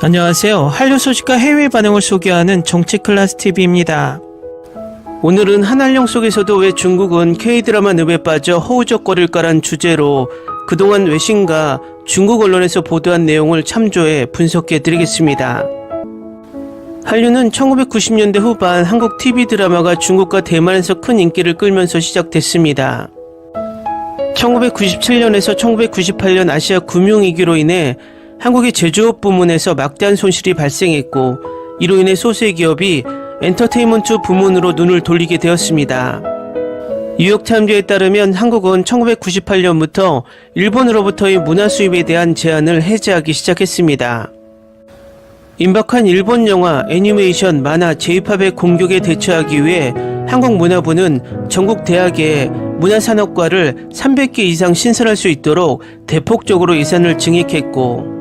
안녕하세요. 한류 소식과 해외 반응을 소개하는 정치클래스TV입니다. 오늘은 한한령 속에서도 왜 중국은 K드라마 늪에 빠져 허우적거릴까란 주제로 그동안 외신과 중국 언론에서 보도한 내용을 참조해 분석해드리겠습니다. 한류는 1990년대 후반 한국 TV 드라마가 중국과 대만에서 큰 인기를 끌면서 시작됐습니다. 1997년에서 1998년 아시아 금융위기로 인해 한국의 제조업 부문에서 막대한 손실이 발생했고, 이로 인해 소수기업이 엔터테인먼트 부문으로 눈을 돌리게 되었습니다. 뉴욕타임즈에 따르면 한국은 1998년부터 일본으로부터의 문화 수입에 대한 제한을 해제하기 시작했습니다. 임박한 일본 영화, 애니메이션, 만화, J-팝의 공격에 대처하기 위해 한국문화부는 전국 대학에 문화산업과를 300개 이상 신설할 수 있도록 대폭적으로 예산을 증액했고,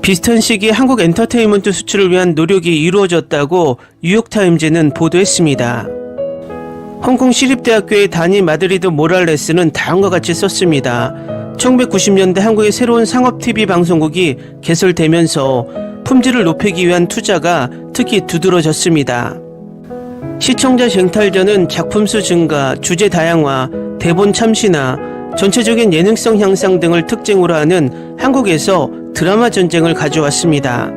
비슷한 시기에 한국 엔터테인먼트 수출을 위한 노력이 이루어졌다고 뉴욕타임즈는 보도했습니다. 홍콩 시립대학교의 다니 마드리드 모랄레스는 다음과 같이 썼습니다. 1990년대 한국의 새로운 상업-TV 방송국이 개설되면서 품질을 높이기 위한 투자가 특히 두드러졌습니다. 시청자 쟁탈전은 작품 수 증가, 주제 다양화, 대본 참신화, 전체적인 예능성 향상 등을 특징으로 하는 한국에서 드라마 전쟁을 가져왔습니다.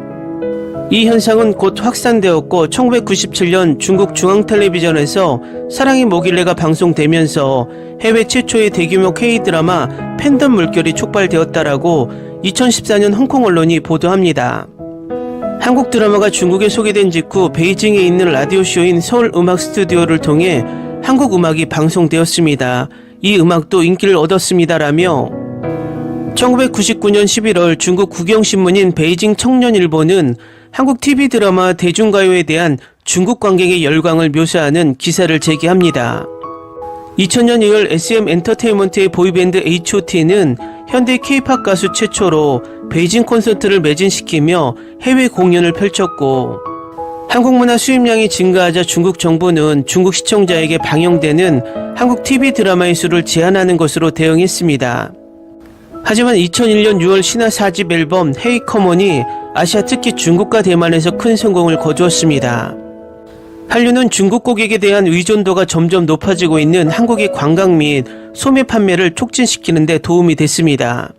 이 현상은 곧 확산되었고 1997년 중국 중앙텔레비전에서 사랑이 뭐길래가 방송되면서 해외 최초의 대규모 K드라마 팬덤 물결이 촉발되었다라고 2014년 홍콩 언론이 보도합니다. 한국 드라마가 중국에 소개된 직후 베이징에 있는 라디오쇼인 서울음악스튜디오를 통해 한국 음악이 방송되었습니다. 이 음악도 인기를 얻었습니다라며 1999년 11월 중국 국영신문인 베이징 청년일보는 한국 TV 드라마 대중가요에 대한 중국 관객의 열광을 묘사하는 기사를 제기합니다. 2000년 2월 SM 엔터테인먼트의 보이밴드 H.O.T는 현대 K-팝 가수 최초로 베이징 콘서트를 매진시키며 해외 공연을 펼쳤고, 한국 문화 수입량이 증가하자 중국 정부는 중국 시청자에게 방영되는 한국 TV 드라마의 수를 제한하는 것으로 대응했습니다. 하지만 2001년 6월 신화 4집 앨범 헤이 커먼이 아시아 특히 중국과 대만에서 큰 성공을 거두었습니다. 한류는 중국 고객에 대한 의존도가 점점 높아지고 있는 한국의 관광 및 소매 판매를 촉진시키는 데 도움이 됐습니다.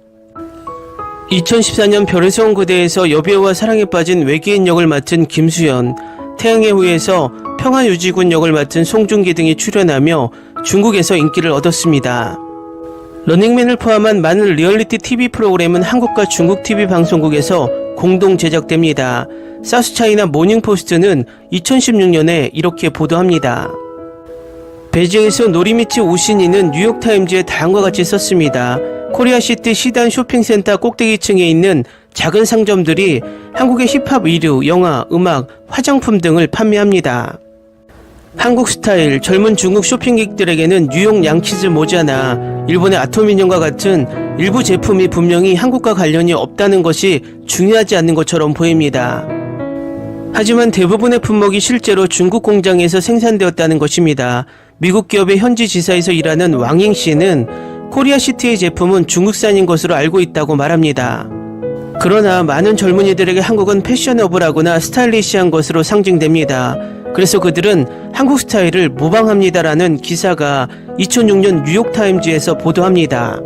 2014년 별에서 온 그대에서 여배우와 사랑에 빠진 외계인 역을 맡은 김수현, 태양의 후예에서 평화유지군 역을 맡은 송중기 등이 출연하며 중국에서 인기를 얻었습니다. 러닝맨을 포함한 많은 리얼리티 TV 프로그램은 한국과 중국 TV 방송국에서 공동 제작됩니다. 사우스차이나 모닝포스트는 2016년에 이렇게 보도합니다. 베이징에서 노리미치 오신이는 뉴욕타임즈에 다음과 같이 썼습니다. 코리아시티 시단 쇼핑센터 꼭대기층에 있는 작은 상점들이 한국의 힙합 의류, 영화, 음악, 화장품 등을 판매합니다. 한국 스타일, 젊은 중국 쇼핑객들에게는 뉴욕 양키즈 모자나 일본의 아토민형과 같은 일부 제품이 분명히 한국과 관련이 없다는 것이 중요하지 않는 것처럼 보입니다. 하지만 대부분의 품목이 실제로 중국 공장에서 생산되었다는 것입니다. 미국 기업의 현지 지사에서 일하는 왕잉 씨는 코리아시티의 제품은 중국산인 것으로 알고 있다고 말합니다. 그러나 많은 젊은이들에게 한국은 패셔너블하거나 스타일리시한 것으로 상징됩니다. 그래서 그들은 한국 스타일을 모방합니다라는 기사가 2006년 뉴욕타임즈에서 보도합니다.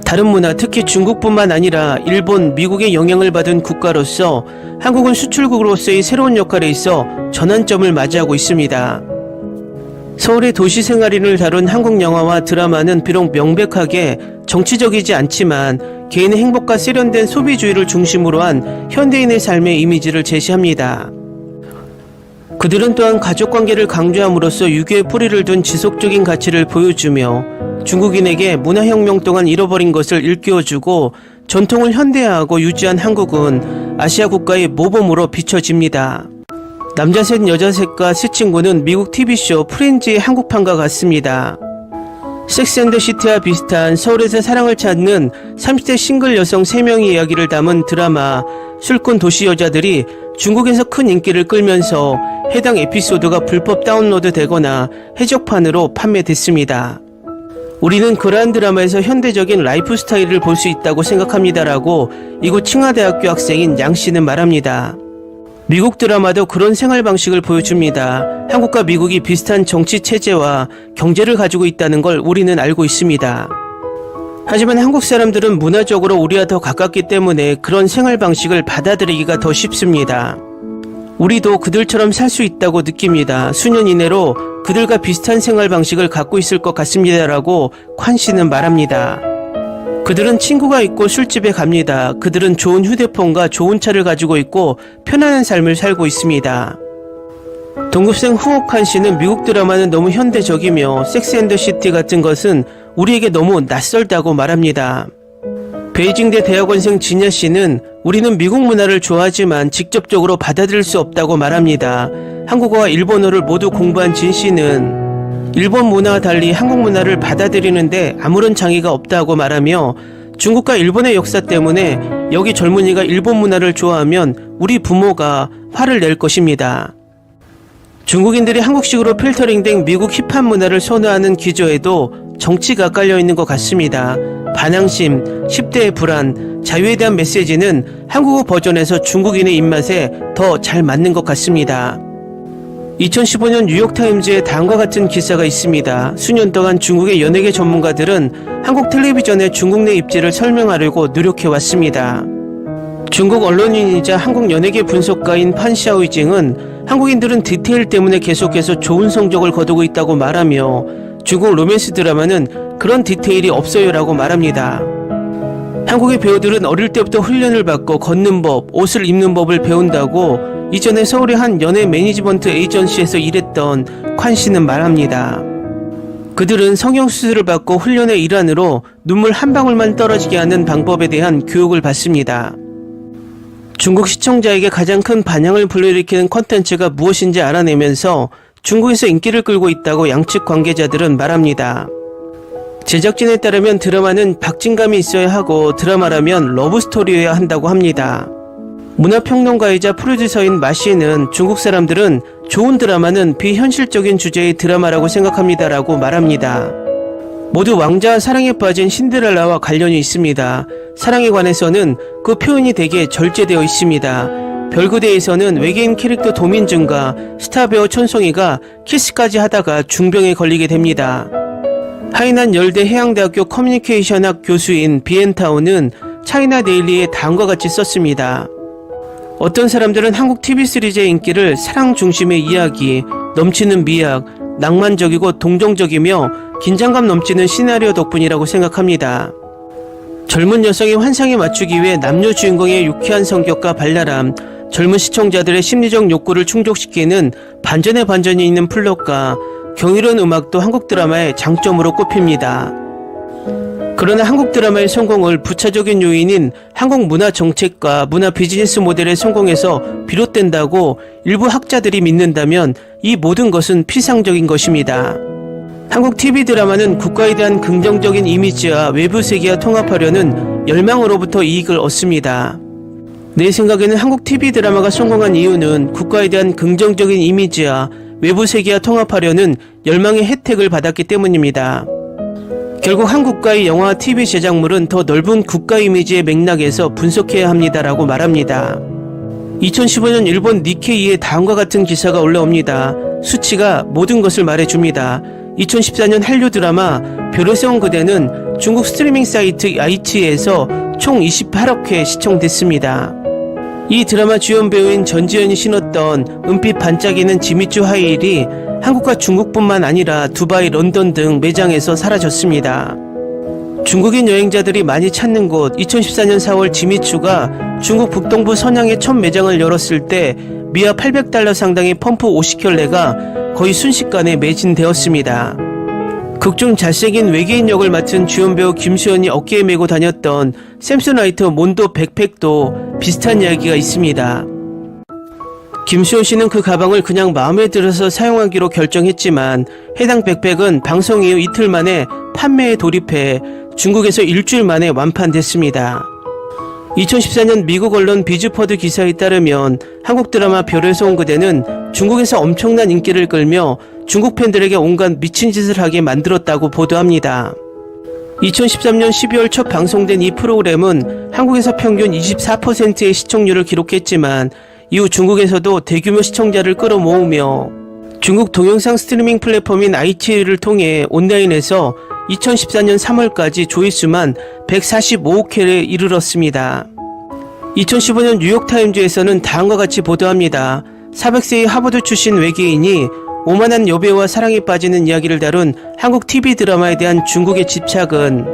다른 문화, 특히 중국뿐만 아니라 일본, 미국의 영향을 받은 국가로서 한국은 수출국으로서의 새로운 역할에 있어 전환점을 맞이하고 있습니다. 서울의 도시 생활인을 다룬 한국 영화와 드라마는 비록 명백하게 정치적이지 않지만 개인의 행복과 세련된 소비주의를 중심으로 한 현대인의 삶의 이미지를 제시합니다. 그들은 또한 가족관계를 강조함으로써 유교의 뿌리를 둔 지속적인 가치를 보여주며 중국인에게 문화혁명 동안 잃어버린 것을 일깨워주고 전통을 현대화하고 유지한 한국은 아시아 국가의 모범으로 비춰집니다. 남자 셋 여자 셋과 세 친구는 미국 TV쇼 프렌즈의 한국판과 같습니다. 섹스앤더시티와 비슷한 서울에서 사랑을 찾는 30대 싱글 여성 3명의 이야기를 담은 드라마 술꾼 도시 여자들이 중국에서 큰 인기를 끌면서 해당 에피소드가 불법 다운로드 되거나 해적판으로 판매됐습니다. 우리는 그러한 드라마에서 현대적인 라이프 스타일을 볼 수 있다고 생각합니다라고 이곳 칭화대학교 학생인 양 씨는 말합니다. 미국 드라마도 그런 생활 방식을 보여줍니다. 한국과 미국이 비슷한 정치 체제와 경제를 가지고 있다는 걸 우리는 알고 있습니다. 하지만 한국 사람들은 문화적으로 우리와 더 가깝기 때문에 그런 생활 방식을 받아들이기가 더 쉽습니다. 우리도 그들처럼 살 수 있다고 느낍니다. 수년 이내로 그들과 비슷한 생활 방식을 갖고 있을 것 같습니다라고 관 씨는 말합니다. 그들은 친구가 있고 술집에 갑니다. 그들은 좋은 휴대폰과 좋은 차를 가지고 있고 편안한 삶을 살고 있습니다. 동급생 후옥한 씨는 미국 드라마는 너무 현대적이며 섹스 앤 더 시티 같은 것은 우리에게 너무 낯설다고 말합니다. 베이징대 대학원생 진야 씨는 우리는 미국 문화를 좋아하지만 직접적으로 받아들일 수 없다고 말합니다. 한국어와 일본어를 모두 공부한 진 씨는 일본 문화와 달리 한국 문화를 받아들이는데 아무런 장애가 없다고 말하며 중국과 일본의 역사 때문에 여기 젊은이가 일본 문화를 좋아하면 우리 부모가 화를 낼 것입니다. 중국인들이 한국식으로 필터링된 미국 힙합 문화를 선호하는 기저에도 정치가 깔려있는 것 같습니다. 반항심, 10대의 불안, 자유에 대한 메시지는 한국어 버전에서 중국인의 입맛에 더 잘 맞는 것 같습니다. 2015년 뉴욕타임즈에 다음과 같은 기사가 있습니다. 수년 동안 중국의 연예계 전문가들은 한국 텔레비전의 중국 내 입지를 설명하려고 노력해왔습니다. 중국 언론인이자 한국 연예계 분석가인 판 샤오이징은 한국인들은 디테일 때문에 계속해서 좋은 성적을 거두고 있다고 말하며 중국 로맨스 드라마는 그런 디테일이 없어요라고 말합니다. 한국의 배우들은 어릴 때부터 훈련을 받고 걷는 법, 옷을 입는 법을 배운다고 이전에 서울의 한 연예 매니지먼트 에이전시에서 일했던 관 씨는 말합니다. 그들은 성형수술을 받고 훈련의 일환으로 눈물 한 방울만 떨어지게 하는 방법에 대한 교육을 받습니다. 중국 시청자에게 가장 큰 반향을 불러일으키는 콘텐츠가 무엇인지 알아내면서 중국에서 인기를 끌고 있다고 양측 관계자들은 말합니다. 제작진에 따르면 드라마는 박진감이 있어야 하고 드라마라면 러브스토리여야 한다고 합니다. 문화평론가이자 프로듀서인 마 씨는 중국 사람들은 좋은 드라마는 비현실적인 주제의 드라마라고 생각합니다라고 말합니다. 모두 왕자와 사랑에 빠진 신데렐라와 관련이 있습니다. 사랑에 관해서는 그 표현이 되게 절제되어 있습니다. 별그대에서는 외계인 캐릭터 도민준과 스타 배우 촌송이가 키스까지 하다가 중병에 걸리게 됩니다. 하이난 열대 해양대학교 커뮤니케이션학 교수인 비엔타오는 차이나 데일리에 다음과 같이 썼습니다. 어떤 사람들은 한국 TV 시리즈의 인기를 사랑 중심의 이야기, 넘치는 미학, 낭만적이고 동정적이며 긴장감 넘치는 시나리오 덕분이라고 생각합니다. 젊은 여성의 환상에 맞추기 위해 남녀 주인공의 유쾌한 성격과 발랄함, 젊은 시청자들의 심리적 욕구를 충족시키는 반전의 반전이 있는 플롯과 경이로운 음악도 한국 드라마의 장점으로 꼽힙니다. 그러나 한국 드라마의 성공을 부차적인 요인인 한국 문화 정책과 문화 비즈니스 모델의 성공에서 비롯된다고 일부 학자들이 믿는다면 이 모든 것은 피상적인 것입니다. 한국 TV 드라마는 국가에 대한 긍정적인 이미지와 외부 세계와 통합하려는 열망으로부터 이익을 얻습니다. 내 생각에는 한국 TV 드라마가 성공한 이유는 국가에 대한 긍정적인 이미지와 외부 세계와 통합하려는 열망의 혜택을 받았기 때문입니다. 결국 한국과의 영화 TV 제작물은 더 넓은 국가 이미지의 맥락에서 분석해야 합니다라고 말합니다. 2015년 일본 니케이에 다음과 같은 기사가 올라옵니다. 수치가 모든 것을 말해줍니다. 2014년 한류 드라마 별을 세운 그대는 중국 스트리밍 사이트 아이치에서 총 28억 회 시청됐습니다. 이 드라마 주연 배우인 전지현이 신었던 은빛 반짝이는 지미추 하이힐이 한국과 중국뿐만 아니라 두바이, 런던 등 매장에서 사라졌습니다. 중국인 여행자들이 많이 찾는 곳 2014년 4월 지미추가 중국 북동부 선양에 첫 매장을 열었을 때 미화 $800 상당의 펌프 50켤레가 거의 순식간에 매진되었습니다. 극중 잘생긴 외계인 역을 맡은 주연배우 김수현이 어깨에 메고 다녔던 샘소나이트 몬도 백팩도 비슷한 이야기가 있습니다. 김수현 씨는 그 가방을 그냥 마음에 들어서 사용하기로 결정했지만 해당 백팩은 방송 이후 이틀 만에 판매에 돌입해 중국에서 일주일 만에 완판됐습니다. 2014년 미국 언론 비즈퍼드 기사에 따르면 한국 드라마 별에서 온 그대는 중국에서 엄청난 인기를 끌며 중국 팬들에게 온갖 미친 짓을 하게 만들었다고 보도합니다. 2013년 12월 첫 방송된 이 프로그램은 한국에서 평균 24%의 시청률을 기록했지만 이후 중국에서도 대규모 시청자를 끌어모으며 중국 동영상 스트리밍 플랫폼인 iQIYI를 통해 온라인에서 2014년 3월까지 조회수만 145억 회에 이르렀습니다. 2015년 뉴욕타임즈에서는 다음과 같이 보도합니다. 400세의 하버드 출신 외계인이 오만한 여배우와 사랑에 빠지는 이야기를 다룬 한국 TV 드라마에 대한 중국의 집착은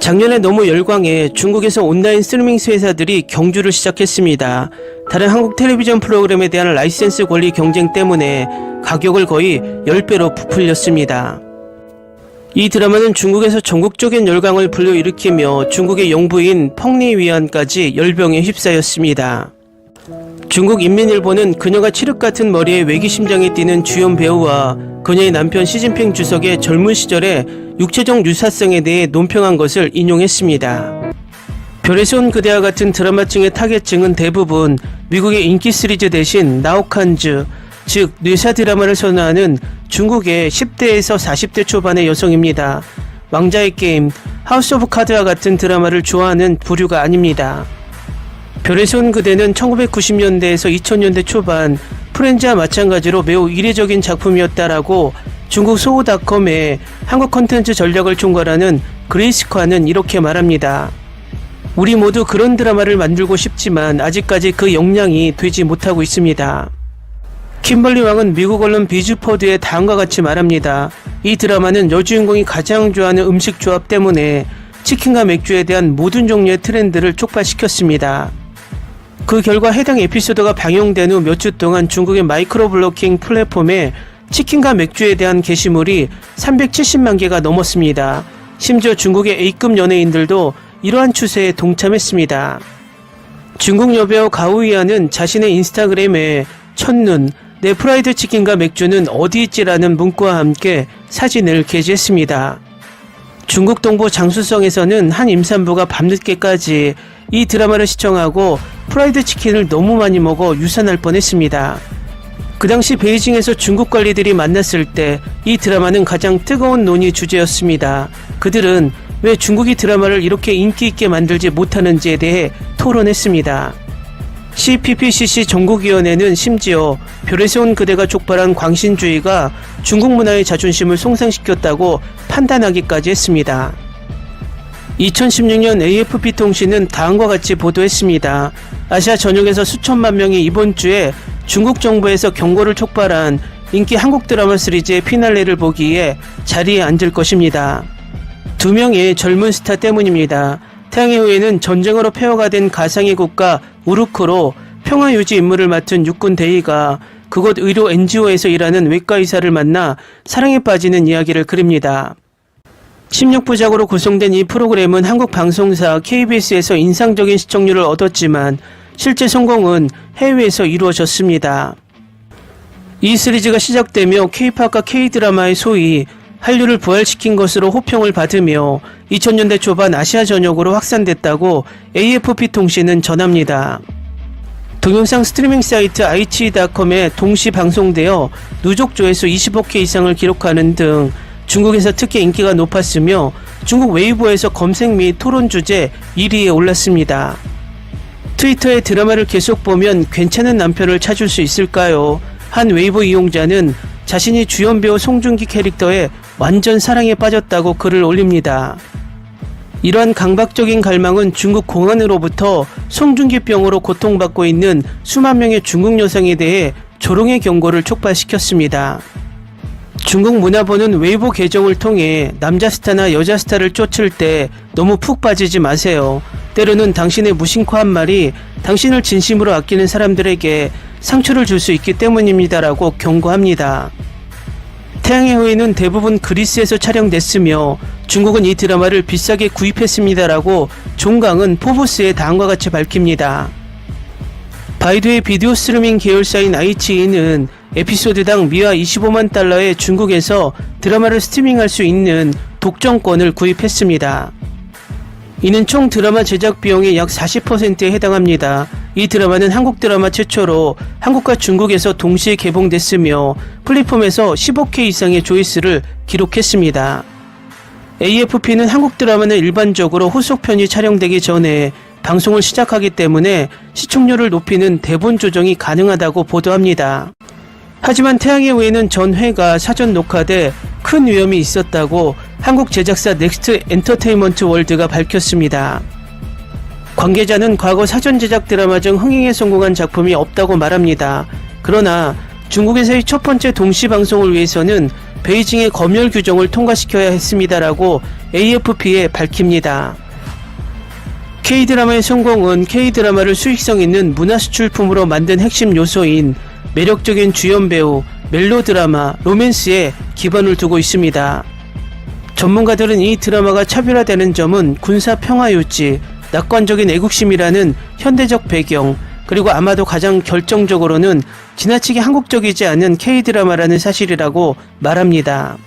작년에 너무 열광해 중국에서 온라인 스트리밍 회사들이 경주를 시작했습니다. 다른 한국 텔레비전 프로그램에 대한 라이센스 권리 경쟁 때문에 가격을 거의 10배로 부풀렸습니다. 이 드라마는 중국에서 전국적인 열광을 불러일으키며 중국의 영부인 펑리위안까지 열병에 휩싸였습니다. 중국 인민일보는 그녀가 칠흑 같은 머리에 외기심장이 뛰는 주연 배우와 그녀의 남편 시진핑 주석의 젊은 시절의 육체적 유사성에 대해 논평한 것을 인용했습니다. 별에서 온 그대와 같은 드라마층의 타겟층은 대부분 미국의 인기 시리즈 대신 나우칸즈, 즉 뇌사 드라마를 선호하는 중국의 10대에서 40대 초반의 여성입니다. 왕자의 게임, 하우스 오브 카드와 같은 드라마를 좋아하는 부류가 아닙니다. 별에서 온 그대는 1990년대에서 2000년대 초반 프렌즈와 마찬가지로 매우 이례적인 작품이었다라고 중국 소우닷컴의 한국 콘텐츠 전략을 총괄하는 그레이스ኳ는 이렇게 말합니다. 우리 모두 그런 드라마를 만들고 싶지만 아직까지 그 역량이 되지 못하고 있습니다. 킴벌리 왕은 미국 언론 비즈포드에 다음과 같이 말합니다. 이 드라마는 여주인공이 가장 좋아하는 음식 조합 때문에 치킨과 맥주에 대한 모든 종류의 트렌드를 촉발시켰습니다. 그 결과 해당 에피소드가 방영된 후 몇 주 동안 중국의 마이크로 블로깅 플랫폼에 치킨과 맥주에 대한 게시물이 370만 개가 넘었습니다. 심지어 중국의 A급 연예인들도 이러한 추세에 동참했습니다. 중국 여배우 가우이아는 자신의 인스타그램에 첫눈, 내 프라이드 치킨과 맥주는 어디 있지라는 문구와 함께 사진을 게시했습니다. 중국 동부 장수성에서는 한 임산부가 밤늦게까지 이 드라마를 시청하고 프라이드 치킨을 너무 많이 먹어 유산할 뻔했습니다. 그 당시 베이징에서 중국 관리들이 만났을 때 이 드라마는 가장 뜨거운 논의 주제였습니다. 그들은 왜 중국이 드라마를 이렇게 인기 있게 만들지 못하는지에 대해 토론했습니다. CPPCC 전국위원회는 심지어 별에서 온 그대가 촉발한 광신주의가 중국 문화의 자존심을 손상시켰다고 판단하기까지 했습니다. 2016년 AFP 통신은 다음과 같이 보도했습니다. 아시아 전역에서 수천만 명이 이번 주에 중국 정부에서 경고를 촉발한 인기 한국 드라마 시리즈의 피날레를 보기에 자리에 앉을 것입니다. 2명의 젊은 스타 때문입니다. 태양의 후예는 전쟁으로 폐허가 된 가상의 국가 우르크로 평화유지 임무를 맡은 육군 대위가 그곳 의료 NGO에서 일하는 외과의사를 만나 사랑에 빠지는 이야기를 그립니다. 16부작으로 구성된 이 프로그램은 한국 방송사 KBS에서 인상적인 시청률을 얻었지만 실제 성공은 해외에서 이루어졌습니다. 이 시리즈가 시작되며 K-팝과 K-드라마의 소위 한류를 부활시킨 것으로 호평을 받으며 2000년대 초반 아시아 전역으로 확산됐다고 AFP 통신은 전합니다. 동영상 스트리밍 사이트 iQIYI.com에 동시 방송되어 누적 조회수 25K 이상을 기록하는 등 중국에서 특히 인기가 높았으며 중국 웨이보에서 검색 및 토론 주제 1위에 올랐습니다. 트위터에 드라마를 계속 보면 괜찮은 남편을 찾을 수 있을까요? 한 웨이보 이용자는 자신이 주연 배우 송중기 캐릭터에 완전 사랑에 빠졌다고 글을 올립니다. 이러한 강박적인 갈망은 중국 공안으로부터 송중기병으로 고통받고 있는 수만 명의 중국 여성에 대해 조롱의 경고를 촉발시켰습니다. 중국 문화부는 웨이보 계정을 통해 남자 스타나 여자 스타를 쫓을 때 너무 푹 빠지지 마세요. 때로는 당신의 무심코 한 말이 당신을 진심으로 아끼는 사람들에게 상처를 줄 수 있기 때문입니다라고 경고합니다. 태양의 후예는 대부분 그리스에서 촬영됐으며 중국은 이 드라마를 비싸게 구입했습니다라고 종강은 포브스에 다음과 같이 밝힙니다. 바이두의 비디오 스트리밍 계열사인 iQIYI는 에피소드당 미화 25만 달러에 중국에서 드라마를 스트리밍할 수 있는 독점권을 구입했습니다. 이는 총 드라마 제작 비용의 약 40%에 해당합니다. 이 드라마는 한국 드라마 최초로 한국과 중국에서 동시에 개봉됐으며 플랫폼에서 15K 이상의 조회수를 기록했습니다. AFP는 한국 드라마는 일반적으로 후속편이 촬영되기 전에 방송을 시작하기 때문에 시청률을 높이는 대본 조정이 가능하다고 보도합니다. 하지만 태양의 후예는 전 회가 사전 녹화돼 큰 위험이 있었다고 한국 제작사 넥스트 엔터테인먼트 월드가 밝혔습니다. 관계자는 과거 사전 제작 드라마 중 흥행에 성공한 작품이 없다고 말합니다. 그러나 중국에서의 첫 번째 동시 방송을 위해서는 베이징의 검열 규정을 통과시켜야 했습니다라고 AFP에 밝힙니다. K드라마의 성공은 K드라마를 수익성 있는 문화수출품으로 만든 핵심 요소인 매력적인 주연 배우, 멜로드라마, 로맨스에 기반을 두고 있습니다. 전문가들은 이 드라마가 차별화되는 점은 군사 평화 유지, 낙관적인 애국심이라는 현대적 배경, 그리고 아마도 가장 결정적으로는 지나치게 한국적이지 않은 K드라마라는 사실이라고 말합니다.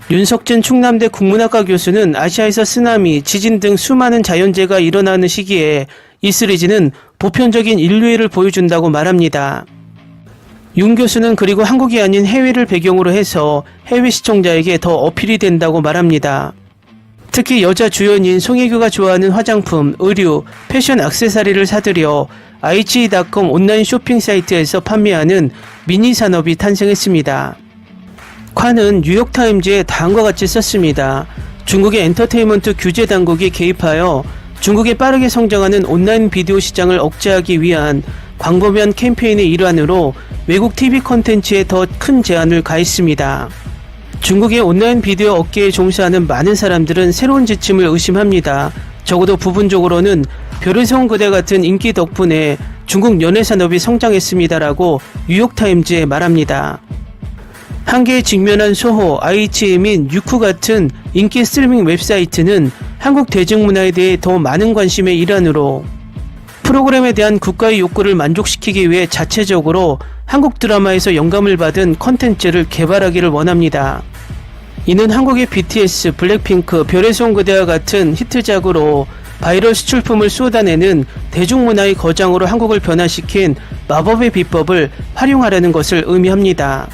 윤석진 충남대 국문학과 교수는 아시아에서 쓰나미, 지진 등 수많은 자연재해가 일어나는 시기에 이 시리즈는 보편적인 인류애를 보여준다고 말합니다. 윤 교수는 그리고 한국이 아닌 해외를 배경으로 해서 해외 시청자에게 더 어필이 된다고 말합니다. 특히 여자 주연인 송혜교가 좋아하는 화장품, 의류, 패션 액세서리를 사들여 ichi.com 온라인 쇼핑 사이트에서 판매하는 미니 산업이 탄생했습니다. 콴은 뉴욕타임즈에 다음과 같이 썼습니다. 중국의 엔터테인먼트 규제 당국이 개입하여 중국의 빠르게 성장하는 온라인 비디오 시장을 억제하기 위한 광범위한 캠페인의 일환으로 외국 TV 콘텐츠에 더 큰 제한을 가했습니다. 중국의 온라인 비디오 업계에 종사하는 많은 사람들은 새로운 지침을 의심합니다. 적어도 부분적으로는 별을 세운 그대 같은 인기 덕분에 중국 연예 산업이 성장했습니다라고 뉴욕타임즈에 말합니다. 한계에 직면한 소호, ichi 및 유쿠 같은 인기 스트리밍 웹사이트는 한국 대중문화에 대해 더 많은 관심의 일환으로 프로그램에 대한 국가의 욕구를 만족시키기 위해 자체적으로 한국 드라마에서 영감을 받은 컨텐츠를 개발하기를 원합니다. 이는 한국의 BTS, 블랙핑크, 별의 송 그대와 같은 히트작으로 바이럴 수출품을 쏟아내는 대중문화의 거장으로 한국을 변화시킨 마법의 비법을 활용하려는 것을 의미합니다.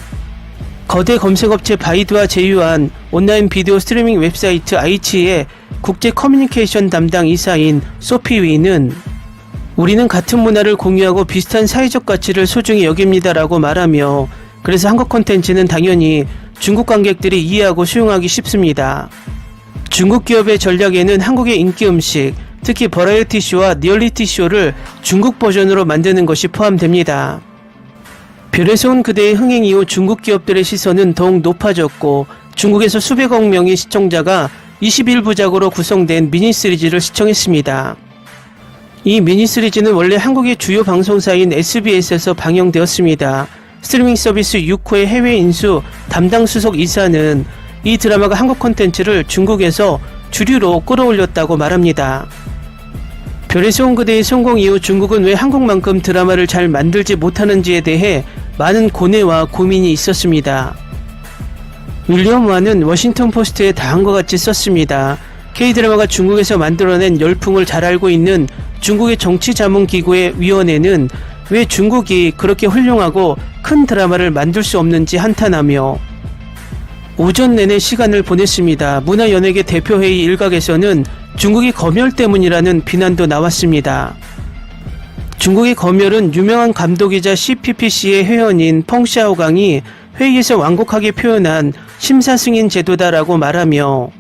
거대 검색업체 바이두와 제휴한 온라인 비디오 스트리밍 웹사이트 ichi의 국제 커뮤니케이션 담당 이사인 소피 위는 우리는 같은 문화를 공유하고 비슷한 사회적 가치를 소중히 여깁니다라고 말하며 그래서 한국 콘텐츠는 당연히 중국 관객들이 이해하고 수용하기 쉽습니다. 중국 기업의 전략에는 한국의 인기 음식, 특히 버라이어티 쇼와 리얼리티 쇼를 중국 버전으로 만드는 것이 포함됩니다. 별에서 온 그대의 흥행 이후 중국 기업들의 시선은 더욱 높아졌고 중국에서 수백억 명의 시청자가 21부작으로 구성된 미니 시리즈를 시청했습니다. 이 미니 시리즈는 원래 한국의 주요 방송사인 SBS에서 방영되었습니다. 스트리밍 서비스 6호의 해외 인수 담당 수석 이사는 이 드라마가 한국 콘텐츠를 중국에서 주류로 끌어올렸다고 말합니다. 별에서 온 그대의 성공 이후 중국은 왜 한국만큼 드라마를 잘 만들지 못하는지에 대해 많은 고뇌와 고민이 있었습니다. 윌리엄 완은 워싱턴 포스트에 다음과 같이 썼습니다. K드라마가 중국에서 만들어낸 열풍을 잘 알고 있는 중국의 정치자문기구의 위원회는 왜 중국이 그렇게 훌륭하고 큰 드라마를 만들 수 없는지 한탄하며 오전 내내 시간을 보냈습니다. 문화연예계 대표회의 일각에서는 중국이 검열 때문이라는 비난도 나왔습니다. 중국의 검열은 유명한 감독이자 CPPC의 회원인 펑샤오강이 회의에서 완곡하게 표현한 심사승인 제도다라고 말하며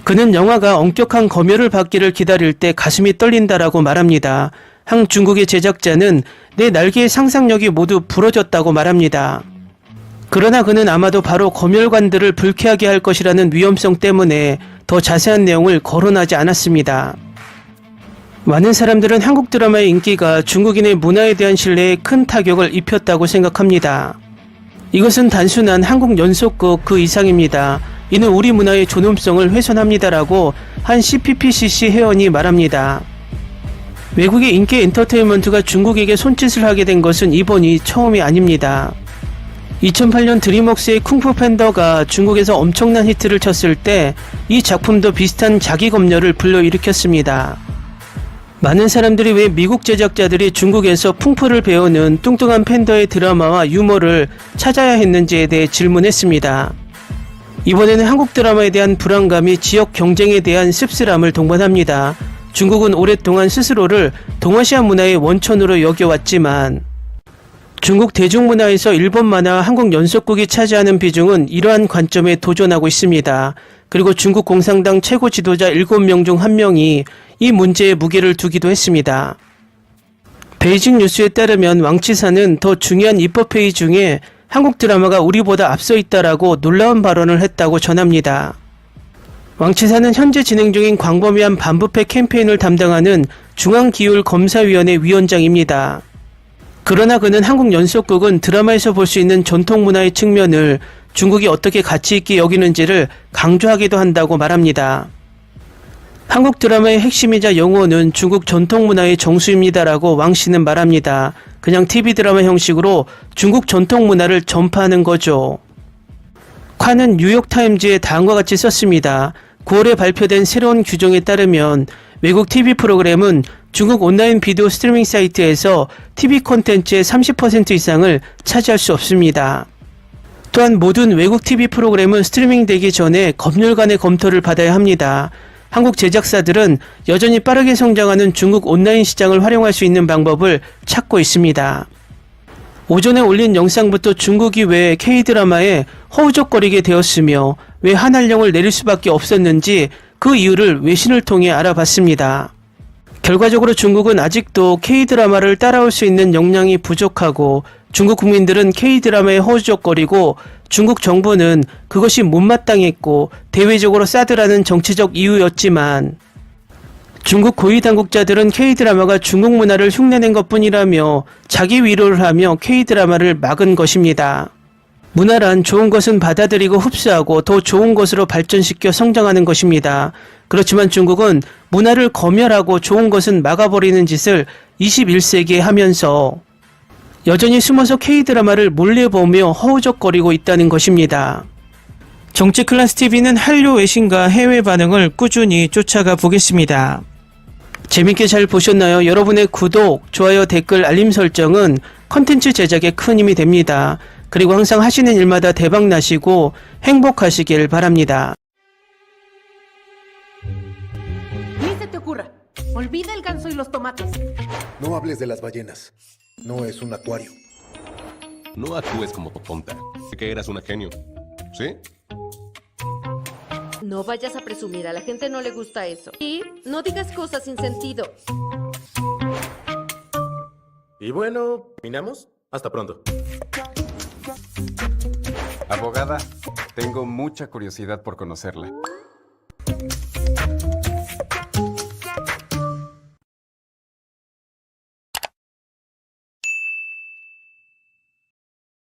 그는 영화가 엄격한 검열을 받기를 기다릴 때 가슴이 떨린다라고 말합니다. 한 중국의 제작자는 내 날개의 상상력이 모두 부러졌다고 말합니다. 그러나 그는 아마도 바로 검열관들을 불쾌하게 할 것이라는 위험성 때문에 더 자세한 내용을 거론하지 않았습니다. 많은 사람들은 한국 드라마의 인기가 중국인의 문화에 대한 신뢰에 큰 타격을 입혔다고 생각합니다. 이것은 단순한 한국 연속극 그 이상입니다. 이는 우리 문화의 존엄성을 훼손합니다라고 한 CPPCC 회원이 말합니다. 외국의 인기 엔터테인먼트가 중국에게 손짓을 하게 된 것은 이번이 처음이 아닙니다. 2008년 드림웍스의 쿵푸 팬더가 중국에서 엄청난 히트를 쳤을 때 이 작품도 비슷한 자기 검열을 불러일으켰습니다. 많은 사람들이 왜 미국 제작자들이 중국에서 풍푸를 배우는 뚱뚱한 팬더의 드라마와 유머를 찾아야 했는지에 대해 질문했습니다. 이번에는 한국 드라마에 대한 불안감이 지역 경쟁에 대한 씁쓸함을 동반합니다. 중국은 오랫동안 스스로를 동아시아 문화의 원천으로 여겨왔지만 중국 대중문화에서 일본 만화와 한국 연속극이 차지하는 비중은 이러한 관점에 도전하고 있습니다. 그리고 중국 공산당 최고 지도자 7명 중 1명이 이 문제에 무게를 두기도 했습니다. 베이징 뉴스에 따르면 왕치사는 더 중요한 입법회의 중에 한국 드라마가 우리보다 앞서 있다라고 놀라운 발언을 했다고 전합니다. 왕치사는 현재 진행 중인 광범위한 반부패 캠페인을 담당하는 중앙기율검사위원회 위원장입니다. 그러나 그는 한국 연속극은 드라마에서 볼 수 있는 전통 문화의 측면을 중국이 어떻게 가치 있게 여기는지를 강조하기도 한다고 말합니다. 한국 드라마의 핵심이자 영혼은 중국 전통 문화의 정수입니다라고 왕 씨는 말합니다. 그냥 TV 드라마 형식으로 중국 전통 문화를 전파하는 거죠. 콴은 뉴욕타임즈에 다음과 같이 썼습니다. 9월에 발표된 새로운 규정에 따르면 외국 TV 프로그램은 중국 온라인 비디오 스트리밍 사이트에서 TV 콘텐츠의 30% 이상을 차지할 수 없습니다. 또한 모든 외국 TV 프로그램은 스트리밍 되기 전에 법률 간의 검토를 받아야 합니다. 한국 제작사들은 여전히 빠르게 성장하는 중국 온라인 시장을 활용할 수 있는 방법을 찾고 있습니다. 오전에 올린 영상부터 중국이 왜 K드라마에 허우적거리게 되었으며 왜 한한령을 내릴 수밖에 없었는지 그 이유를 외신을 통해 알아봤습니다. 결과적으로 중국은 아직도 K드라마를 따라올 수 있는 역량이 부족하고 중국 국민들은 K드라마에 허우적거리고 중국 정부는 그것이 못마땅했고 대외적으로 싸들라는 정치적 이유였지만 중국 고위 당국자들은 K드라마가 중국 문화를 흉내낸 것뿐이라며 자기 위로를 하며 K드라마를 막은 것입니다. 문화란 좋은 것은 받아들이고 흡수하고 더 좋은 것으로 발전시켜 성장하는 것입니다. 그렇지만 중국은 문화를 검열하고 좋은 것은 막아버리는 짓을 21세기에 하면서 여전히 숨어서 K드라마를 몰래 보며 허우적거리고 있다는 것입니다. 정치 클래스 TV는 한류 외신과 해외 반응을 꾸준히 쫓아가 보겠습니다. 재밌게 잘 보셨나요? 여러분의 구독, 좋아요, 댓글, 알림 설정은 컨텐츠 제작에 큰 힘이 됩니다. 그리고 항상 하시는 일마다 대박 나시고 행복하시길 바랍니다. Ni se te ocurra. Olvida el ganso y los tomates. No hables de las ballenas. No es un acuario. No actúes como tonta. Que eras una genio. ¿Sí? No vayas a presumir, a la gente no le gusta eso. Y no digas cosas sin sentido. Y bueno, ¿terminamos? Hasta pronto. Abogada, tengo mucha curiosidad por conocerla.